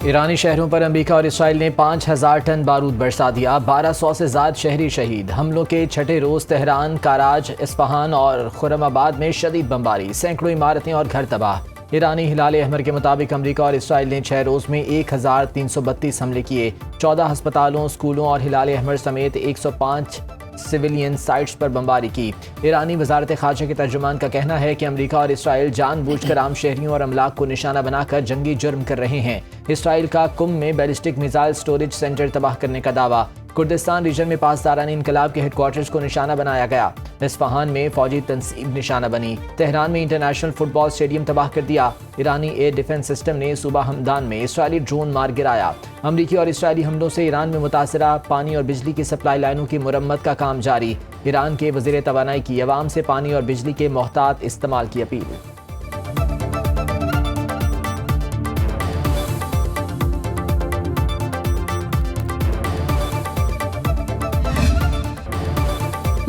ईरानी शहरों पर अमेरिका और इसराइल ने 5,000 टन बारूद बरसा दिया। 1200 से ज्यादा शहरी शहीद। हमलों के छठे रोज तेहरान, कराज, इस्फहान और खुरमाबाद में शदीद बमबारी। सैकड़ों इमारतें और घर तबाह। ईरानी हिलाल अहमर के मुताबिक अमेरिका और इसराइल ने 6 रोज में 1332 हमले किए। 14 अस्पतालों, स्कूलों और हिलाल अहमर समेत 105 सिविलियन साइट्स पर बमबारी की। ईरानी वजारत खारजा के तर्जुमान का कहना है कि अमेरिका और इसराइल जानबूझकर आम शहरियों और अमलाक को निशाना बनाकर जंगी जुर्म कर रहे हैं। इसराइल का कुम में बैलिस्टिक मिसाइल स्टोरेज सेंटर तबाह करने का दावा। कुर्दिस्तान रीजन में पासदारान इनकलाब के हेडक्वार्टर्स को निशाना बनाया गया। इस्फहान में फौजी तंसीब निशाना बनी। तेहरान में इंटरनेशनल फुटबॉल स्टेडियम तबाह कर दिया। ईरानी एयर डिफेंस सिस्टम ने सूबा हमदान में इसराइली ड्रोन मार गिराया। अमरीकी और इसराइली हमलों से ईरान में मुतासरा पानी और बिजली की सप्लाई लाइनों की मुरम्मत का काम जारी। ईरान के वज़ीर तवानाई की अवाम से पानी और बिजली के मोहतात इस्तेमाल की अपील।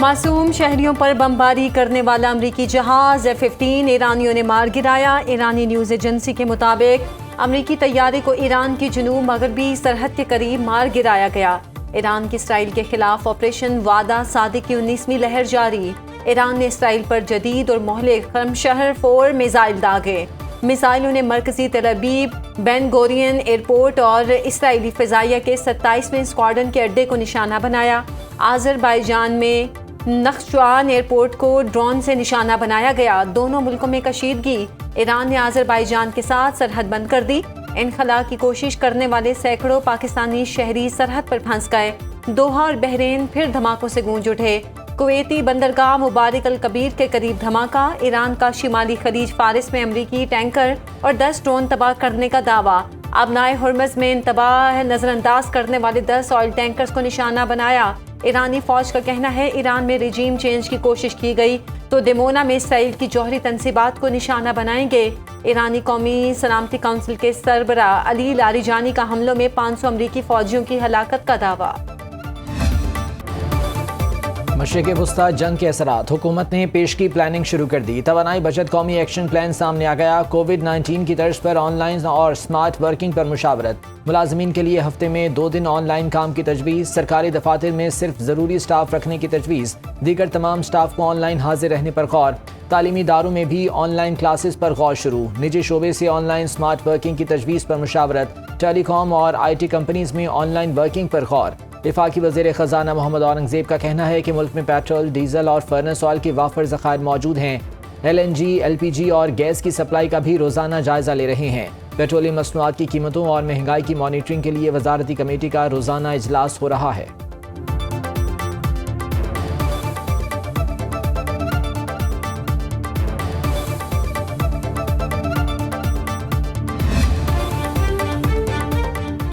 मासूम शहरियों पर बमबारी करने वाला अमरीकी जहाज F-15 ईरानियों ने मार गिराया। ईरानी न्यूज़ एजेंसी के मुताबिक अमरीकी तैयारे को ईरान की जुनूब मगरबी सरहद के करीब मार गिराया गया। ईरान की इसराइल के खिलाफ ऑपरेशन वादा सादिक की 19वीं लहर जारी। ईरान ने इसराइल पर जदीद और मोहलिक खमशहर 4 मिसाइल दागे। मिसाइलों ने मरकजी तेल अवीव, बेन गोरियन एयरपोर्ट और इसराइली फ़िज़ाइया के 27वें स्क्वाड्रन के अड्डे को निशाना बनाया। आज़रबाईजान में नख्चवान एयरपोर्ट को ड्रोन से निशाना बनाया गया। दोनों मुल्कों में कशीदगी। ईरान ने आज़रबाईजान के साथ सरहद बंद कर दी। इनखला की कोशिश करने वाले सैकड़ों पाकिस्तानी शहरी सरहद पर फंस गए। दोहा और बहरीन फिर धमाकों से गूंज उठे। कुवैती बंदरगाह मुबारक अल कबीर के करीब धमाका। ईरान का शिमाली खलीज फारिस में अमरीकी टैंकर और 10 ड्रोन तबाह करने का दावा। अबनाए हुर्मज़ में तबाह नजरअंदाज करने वाले 10 ऑयल टैंकर्स को निशाना बनाया। ईरानी फौज का कहना है ईरान में रिजीम चेंज की कोशिश की गई तो दिमोना में इसराइल की जौहरी तंसीबात को निशाना बनाएंगे। ईरानी कौमी सलामती काउंसिल के सरबरा अली लारीजानी का हमलों में 500 अमरीकी फौजियों की हलाकत का दावा। मशरिक़ वुस्ता जंग के असरात। हुकूमत ने पेश की प्लानिंग शुरू कर दी। तवानाई बजट कौमी एक्शन प्लान सामने आ गया। कोविड-19 की तर्ज पर ऑनलाइन और स्मार्ट वर्किंग पर मुशावरत। मुलाजमीन के लिए हफ्ते में 2 दिन ऑनलाइन काम की तजवीज़। सरकारी दफातर में सिर्फ ज़रूरी स्टाफ रखने की तजवीज़। दीगर तमाम स्टाफ को ऑनलाइन हाजिर रहने पर गौर। तालीमी इदारों में भी ऑनलाइन क्लासेस पर गौर शुरू। निजी शोबे से ऑनलाइन स्मार्ट वर्किंग की तजवीज़ पर मुशावरत। टेलीकॉम और IT कंपनीज में ऑनलाइन वर्किंग पर गौर। वफाकी वज़ीर ख़जाना मोहम्मद औरंगज़ेब का कहना है कि मुल्क में पेट्रोल, डीजल और फर्नेस ऑयल के वाफर ज़खायर मौजूद हैं। LNG, LPG और गैस की सप्लाई का भी रोज़ाना जायज़ा ले रहे हैं। पेट्रोलियम मसनूआत की कीमतों और महंगाई की मॉनिटरिंग के लिए वज़ारती कमेटी का रोज़ाना इजलास हो रहा है।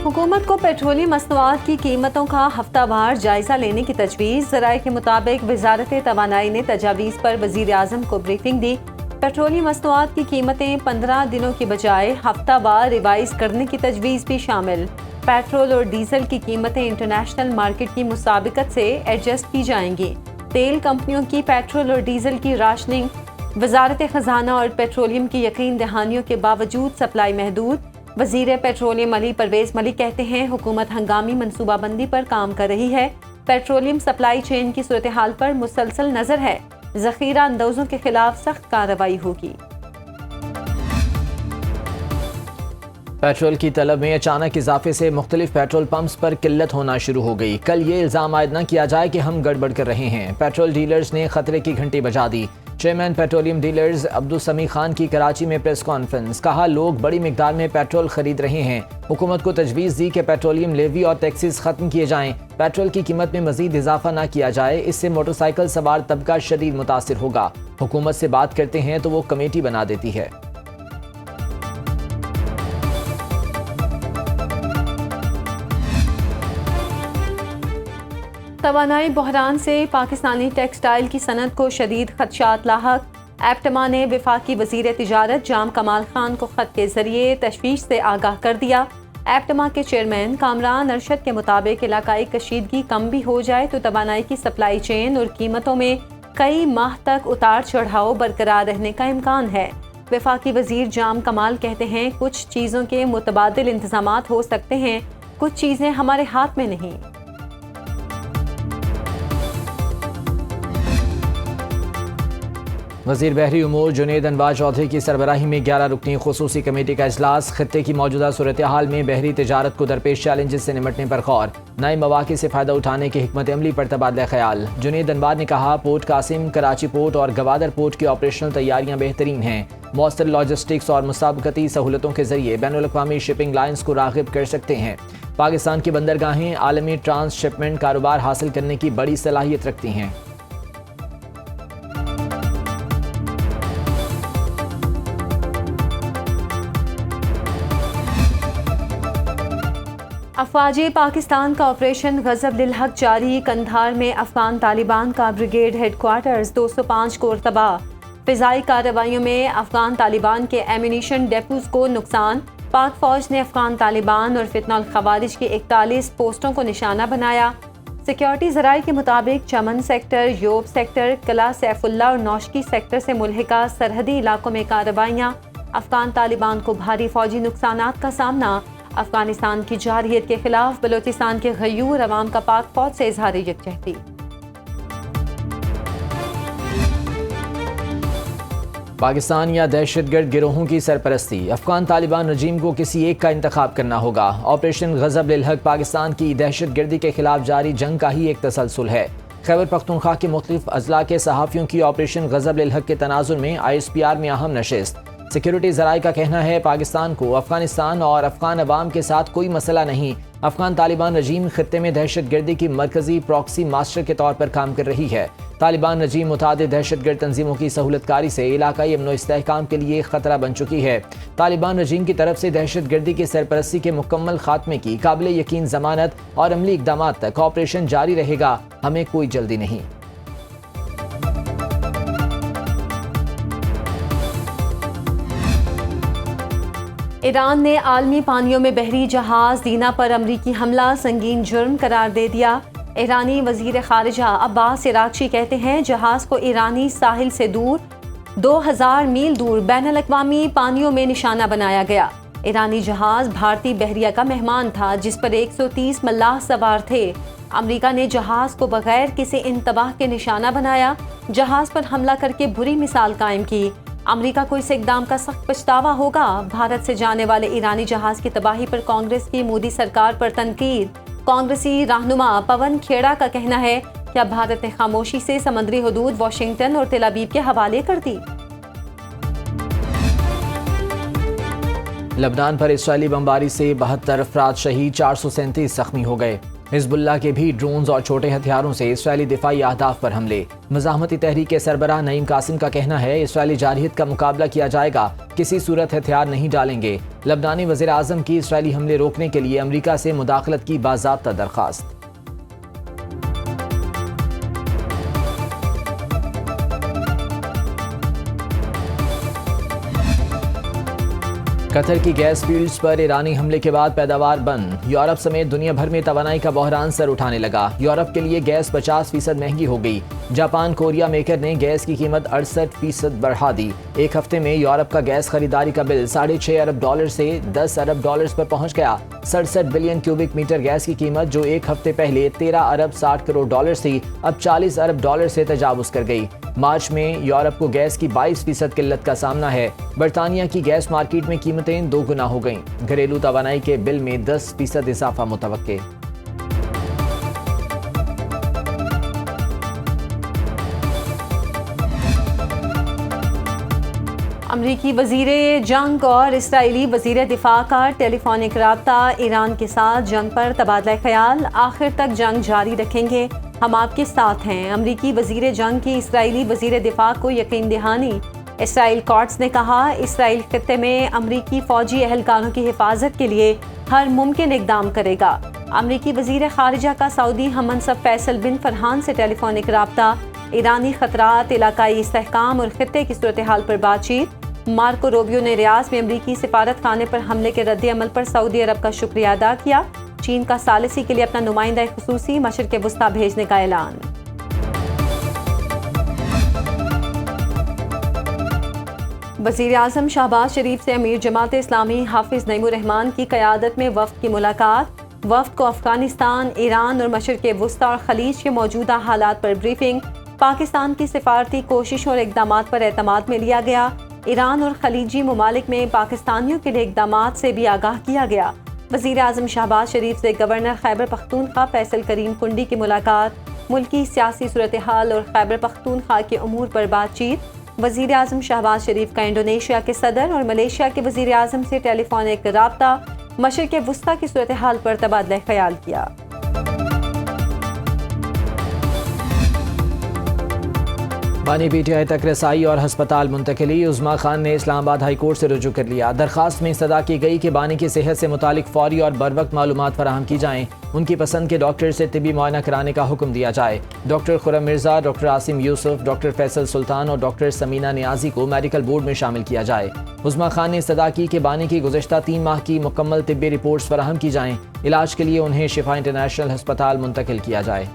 हुकूमत को पेट्रोलियम मसनूआत की कीमतों का हफ्तावार जायजा लेने की तजवीज़। ज़राए के मुताबिक वज़ारत तवानाई ने तजावीज़ पर वज़ीर आज़म को ब्रीफिंग दी। पेट्रोलियम मसनूआत की कीमतें 15 दिनों की बजाय हफ्तावार रिवाइज करने की तजवीज़ भी शामिल। पेट्रोल और डीजल की कीमतें इंटरनेशनल मार्केट की मुसाबिकत से एडजस्ट की जाएंगी। तेल कंपनियों की पेट्रोल और डीजल की राशनिंग। वज़ारत ख़जाना और पेट्रोलियम की यकीन दहानियों के बावजूद सप्लाई महदूद। वज़ीर पेट्रोलियम अली परवेज़ मलिक कहते हैं हुकूमत हंगामी मनसूबाबंदी पर काम कर रही है। पेट्रोलियम सप्लाई चेन की सूरत हाल पर मुसलसल नज़र है। ज़ख़ीरा अंदाज़ों के खिलाफ सख्त कार्रवाई होगी। पेट्रोल की तलब में अचानक इजाफे से मुख्तलिफ पेट्रोल पंप्स पर किल्लत होना शुरू हो गई। कल ये इल्ज़ाम आयद न किया जाए कि हम गड़बड़ कर रहे हैं। पेट्रोल डीलर्स ने खतरे की घंटी बजा दी। चेयरमैन पेट्रोलियम डीलर्स अब्दुल समी खान की कराची में प्रेस कॉन्फ्रेंस। कहा लोग बड़ी मिकदार में पेट्रोल खरीद रहे हैं। हुकूमत को तजवीज़ दी कि पेट्रोलियम लेवी और टैक्सेस खत्म किए जाएं। पेट्रोल की कीमत में मजीद इजाफा न किया जाए, इससे मोटरसाइकिल सवार तबका शदीद मुतासिर होगा। हुकूमत से बात करते हैं तो वो कमेटी बना देती है। तवानाई बहरान से पाकिस्तानी टेक्सटाइल की सनत को शदीद खदशात लाहक। एप्टमा ने वफाकी वज़ीर तिजारत जाम कमाल खान को ख़त के ज़रिए तशवीश से आगाह कर दिया। एप्टमा के चेयरमैन कामरान अरशद के मुताबिक इलाकाई कशीदगी कम भी हो जाए तो तवानाई की सप्लाई चेन और कीमतों में कई माह तक उतार चढ़ाव बरकरार रहने का इम्कान है। वफाकी वजीर जाम कमाल कहते हैं, कुछ चीज़ों के मुतबादिल इंतजामात हो सकते हैं, कुछ चीज़ें हमारे हाथ में नहीं। वज़ीर बहरी उमूर जुनेद अनवार चौधरी की सरबराही में 11 रुकनी खुसूसी कमेटी का इजलास। खित्ते की मौजूदा सूरत हाल में बहरी तिजारत को दरपेश चैलेंजेस से निमटने पर गौर, नए मौक़े से फ़ायदा उठाने की हिकमत अमली पर तबादला ख्याल। जुनेद अनवार ने कहा, पोर्ट कासिम, कराची पोर्ट और गवादर पोर्ट की ऑपरेशनल तैयारियाँ बेहतरीन हैं। मौसर लॉजिस्टिक्स और मुसाबकती सहूलतों के जरिए बैनुल-अक़वामी शिपिंग लाइन्स को राग़िब कर सकते हैं। पाकिस्तान की बंदरगाहें आलमी ट्रांसशिपमेंट कारोबार हासिल करने की बड़ी सलाहियत रखती हैं। अफवाज पाकिस्तान का ऑपरेशन गज़ब लिल हक जारी। कंधार में अफगान तालिबान का ब्रिगेड हेडक्वार्टर्स 205 कोर तबाह। फ़िज़ाई कार्रवाइयों में अफगान तालिबान के एम्यूनिशन डेपोज को नुकसान। पाक फ़ौज ने अफगान तालिबान और फितनल ख़वारिज की 41 पोस्टों को निशाना बनाया। सिक्योरिटी ज़राए के मुताबिक चमन सेक्टर, योब सेक्टर, किला सैफुल्ला और नौशकी सेक्टर से मुल्हिका सरहदी इलाकों में कार्रवाइयाँ। अफगान तालिबान को भारी फ़ौजी नुकसानात का सामना। अफगानिस्तान की जारहियत के खिलाफ बलोचिस्तान के गयूर अवाम का पाक फौज से इजहार यकजहती। पाकिस्तान या दहशतगर्द गिरोहों की सरपरस्ती, अफगान तालिबान रजीम को किसी एक का इंतखाब करना होगा। ऑपरेशन गज़ब लिल हक पाकिस्तान की दहशतगर्दी के खिलाफ जारी जंग का ही एक तसलसल है। खैबर पख्तूनख्वा के मुख्तलिफ अजला के सहाफ़ियों की ऑपरेशन गज़ब लिल हक के तनाजुर में ISPR में अहम नशिस्त। सिक्योरिटी ज़राए का कहना है, पाकिस्तान को अफगानिस्तान और अफगान अवाम के साथ कोई मसला नहीं। अफगान तालिबान रजीम खित्ते में दहशतगर्दी की मरकजी प्रॉक्सी मास्टर के तौर पर काम कर रही है। तालिबान रजीम मुतादिद दहशतगर्द तंजीमों की सहूलतकारी से इलाकाई अमन व इस्तेहकाम के लिए खतरा बन चुकी है। तालिबान रजीम की तरफ से दहशतगर्दी की सरपरस्ती के मुकम्मल खात्मे की काबिल यकीन जमानत और अमली इक़दामात तक ऑपरेशन जारी रहेगा। हमें कोई जल्दी नहीं। ईरान ने आलमी पानियों में बहरी जहाज दीना पर अमरीकी हमला संगीन जुर्म करार दे दिया। ईरानी वजीर खारिजा अब्बास इराक्ची कहते हैं, जहाज को ईरानी साहिल से दूर 2000 मील दूर बैनुल-अक़वामी पानियों में निशाना बनाया गया। ईरानी जहाज भारतीय बहरिया का मेहमान था, जिस पर 130 मल्लाह सवार थे। अमरीका ने जहाज को बगैर किसी इंतबाह के निशाना बनाया, जहाज पर हमला करके बुरी मिसाल कायम की। अमरीका को इस इकदाम का सख्त पछतावा होगा। भारत से जाने वाले ईरानी जहाज की तबाही पर कांग्रेस की मोदी सरकार पर तनकीद। कांग्रेसी रहनुमा पवन खेड़ा का कहना है कि अब भारत ने खामोशी से समंदरी हदूद वाशिंगटन और तेल अवीव के हवाले कर दी। लबनान पर इस्राएली बमबारी से 72 अफराद शहीद, 437 जख्मी हो गए। हिजबुल्लाह के भी ड्रोन्स और छोटे हथियारों से इस्राएली दिफाई अहदाफ पर हमले। मज़ाहमती तहरीक के सरबराह नईम कासिम का कहना है, इस्राएली जारहियत का मुकाबला किया जाएगा, किसी सूरत हथियार नहीं डालेंगे। लबनानी वज़ीर आज़म की इस्राएली हमले रोकने के लिए अमरीका से मुदाखलत की बाज़ाब्ता दरख्वास्त। कतर की गैस फील्ड्स पर ईरानी हमले के बाद पैदावार बंद। यूरोप समेत दुनिया भर में तवानाई का बहरान सर उठाने लगा। यूरोप के लिए गैस 50% महंगी हो गई। जापान कोरिया मेकर ने गैस की कीमत 68% बढ़ा दी। एक हफ्ते में यूरोप का गैस खरीदारी का बिल $6.5 अरब से $10 अरब पर पहुंच गया। 67 बिलियन क्यूबिक मीटर गैस की कीमत, जो एक हफ्ते पहले $13 अरब 60 करोड़ थी, अब $40 अरब से तजावुज कर गई। मार्च में यूरोप को गैस की 22% किल्लत का सामना है। बरतानिया की गैस मार्केट में कीमतें दोगुना हो गईं। घरेलू तवानाई के बिल में 10% इजाफा मुतवक्के। अमरीकी वज़ीर जंग और इसराइली वज़ीर दिफा का टेलीफोनिक राब्ता। ईरान के साथ जंग पर तबादला ख्याल, आखिर तक जंग जारी रखेंगे, हम आपके साथ हैं। अमरीकी वज़ीर जंग की इसराइली वज़ीर दिफा को यकीन दहानी। इसराइल कोर्ट्स ने कहा, इसराइल खित्ते में अमरीकी फ़ौजी अहलकारों की हिफाजत के लिए हर मुमकिन इक़दाम करेगा। अमरीकी वज़ीर खारिजा का सऊदी हममनसब फैसल बिन फरहान से टेलीफोनिक राब्ता। ईरानी खतरात, इलाकाई इस्तेहकाम और खित्ते की सूरत हाल पर बातचीत। मार्को रूबियो ने रियाद में अमरीकी सिफारत खाने पर हमले के रद्द अमल पर सऊदी अरब का शुक्रिया अदा किया। चीन का सालिसी के लिए अपना नुमाइंदा खुसूसी मशरिक़ वुस्ता भेजने का ऐलान। वज़ीर आज़म शहबाज शरीफ से अमीर जमात इस्लामी हाफिज़ नईमुर रहमान की क़यादत में वफ़द की मुलाकात। वफ़द को अफ़गानिस्तान, ईरान और मशरिक़ वुस्ता और खलीज के मौजूदा हालात पर ब्रीफिंग। पाकिस्तान की सिफारती कोशिश और इक़दामात पर एतमाद में लिया गया। ईरान और खलीजी ममालिक में पाकिस्तानियों के लिए इक़दामात से भी आगाह किया गया। वज़ीर आज़म शहबाज शरीफ से गवर्नर खैबर पख्तूनख्वा फैसल करीम कुंडी की मुलाकात। मुल्की सियासी सूरत हाल और खैबर पख्तूनख्वा के अमूर पर बातचीत। वज़ीर आज़म शहबाज शरीफ का इंडोनेशिया के सदर और मलेशिया के वज़ीर आज़म से टेलीफोनिक राब्ता। मशरिक़ वुस्ता की सूरत हाल पर तबादला ख्याल किया। बानी पीटीआई तक रसाई और हस्पताल मुंतकिली। उज़्मा खान ने इस्लामाबाद हाई कोर्ट से रुजू कर लिया। दरखास्त में इस्तदा की गई कि बानी की सेहत से मुतालिक फौरी और बरवक्त मालूमात फराहम की जाएँ। उनकी पसंद के डॉक्टर से तिबी मुआयना कराने का हुक्म दिया जाए। Doctor Khurram Mirza, doctor Asim Yusuf, doctor Faisal Sultan और डॉक्टर समीना नियाजी को मेडिकल बोर्ड में शामिल किया जाए। उज़्मा खान ने इस्तदा की कि बानी की गुज़श्ता 3 माह की मुकम्मल तिब्बी रिपोर्ट्स फराहम की जाएँ। इलाज के लिए उन्हें शिफा इंटरनेशनल हस्पताल मुंतकिल किया जाए।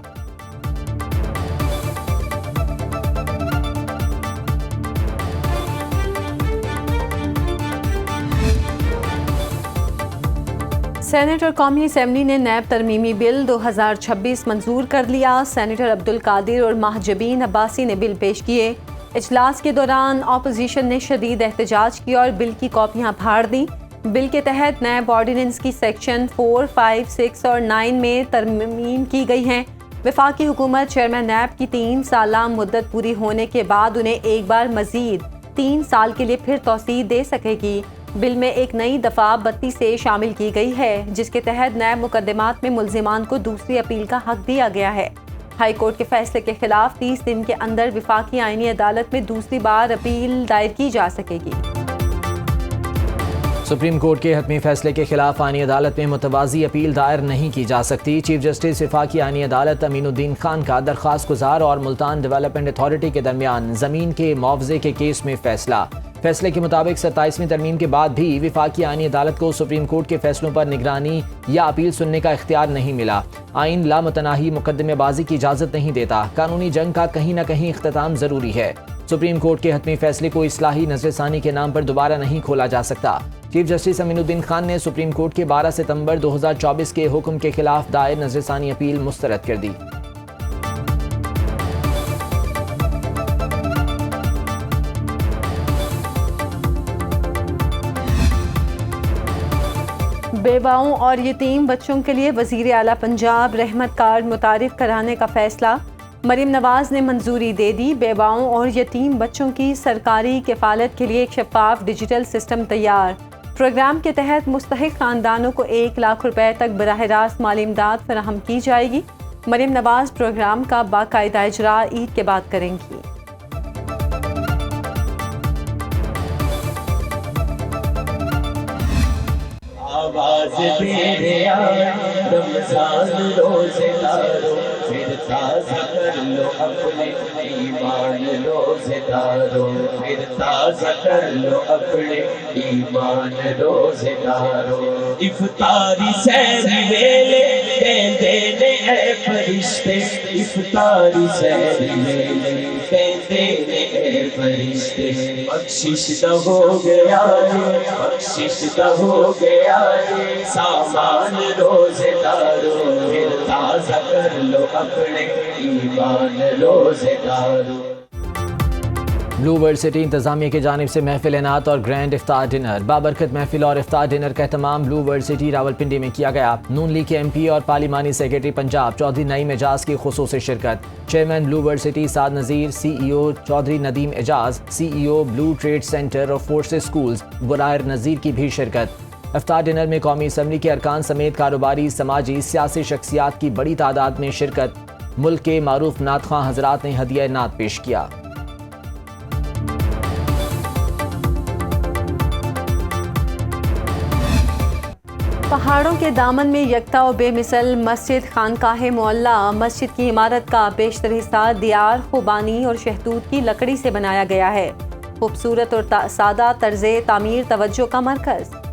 सेनेट और कौमी असम्बली ने नैब तरमीमी बिल 2026 मंजूर कर लिया। सेनेटर अब्दुल कादिर और महजबीन अब्बासी ने बिल पेश किए। इजलास के दौरान अपोजिशन ने शदीद एहतजाज किया और बिल की कॉपियां फाड़ दी। बिल के तहत नैब ऑर्डिनेंस की सेक्शन 4, 5, 6 और 9 में तरमीम की गई हैं। वफाकी हुकूमत चेयरमैन नैब की 3 साला मुद्दत पूरी होने के बाद उन्हें एक बार मजीद 3 साल के लिए फिर तौसीह दे सकेगी। बिल में एक नई दफ़ा 32 से शामिल की गई है, जिसके तहत नैब मुकदमात में मुल्जिमान को दूसरी अपील का हक दिया गया है। हाई कोर्ट के फैसले के खिलाफ 30 दिन के अंदर विफाकी आईनी अदालत में दूसरी बार अपील दायर की जा सकेगी। सुप्रीम कोर्ट के हतमी फैसले के खिलाफ आईनी अदालत में मुतवाज़ी अपील दायर नहीं की जा सकती। चीफ जस्टिस वफाकी आईनी अदालत अमीनुद्दीन खान का दरख्वास्त गुजार और मुल्तान डेवलपमेंट अथॉरिटी के दरमियान ज़मीन के मुआवजे के केस में फैसले के मुताबिक 27वीं तरमीम के बाद भी वफाकी आईनी अदालत को सुप्रीम कोर्ट के फैसलों पर निगरानी या अपील सुनने का इख्तियार नहीं मिला। आइन लामुतनाही मुकदमेबाजी की इजाज़त नहीं देता। कानूनी जंग का कहीं न कहीं इख्तिताम ज़रूरी है। सुप्रीम कोर्ट के हतमी फैसले को इस्लाही नजरसानी के नाम पर दोबारा नहीं खोला जा सकता। चीफ जस्टिस अमीनुद्दीन खान ने सुप्रीम कोर्ट के 12 सितंबर 2024 के हुक्म के खिलाफ दायर नजरसानी अपील मुस्तरद कर दी। बेवाओं और यतीम बच्चों के लिए वज़ीर आला पंजाब रहमत कार्ड मुतारिफ कराने का फैसला। मरीम नवाज ने मंजूरी दे दी। बेवाओं और यतीम बच्चों की सरकारी किफ़ालत के लिए एक शफाफ डिजिटल सिस्टम तैयार। प्रोग्राम के तहत मुस्तहिक ख़ानदानों को 1 लाख रुपए तक बराह रास्त माली इमदाद फराहम की जाएगी। मरीम नवाज प्रोग्राम का बाकायदा इजरा ईद के बाद करेंगी। आवाज़ दे रमज़ान रोज़ेदारों, फिर ताज़ा कर लो अपने ईमान रोज़ेदारों, फिर ताज़ा कर लो अपने ईमान रोज़ेदारों। इफ्तारी सहरी वेले कहते ने ऐ फरिश्ते, इफ्तारी सहरी वेले कहते ने ऐ फरिश्ते। बख्शिश न हो गया रे, बख्शिश न हो गया रे, सामान रोज़ेदारों, फिर ताज़ा कर लो अपने ईमान रोज़ेदारों। ब्लू वर्ल्ड सिटी इंतजामिया की जानिब से महफिल इनात और ग्रैंड इफ्तार डिनर। बाबरकत महफिल और इफ्तार डिनर का एहतमाम ब्लू वर्ल्ड सिटी रावलपिंडी में किया गया। नून लीग के MP और पार्लिमानी सेक्रेटरी पंजाब चौधरी नईम एजाज की खुसूसी शिरकत। Chairman blue world city Saad Nazir, CEO Chaudhry Nadeem Ejaz, CEO blue trade centre और फोर्सेस स्कूल्स बुरायर नज़ीर की भी शिरकत। इफ्तार डिनर में कौमी असम्बली के अरकान समेत कारोबारी, समाजी, सियासी शख्सियात की बड़ी तादाद में शिरकत। मुल्क के मारूफ नात ख्वां हजरात ने हदिया नात पेश किया। पहाड़ों के दामन में यकता और बेमिसल मस्जिद खानकाह मोहल्ला। मस्जिद की इमारत का बेशतर हिस्सा दियार, खुबानी और शहतूत की लकड़ी से बनाया गया है। खूबसूरत और सादा तर्ज़े तामीर तवज्जो का मरकज़।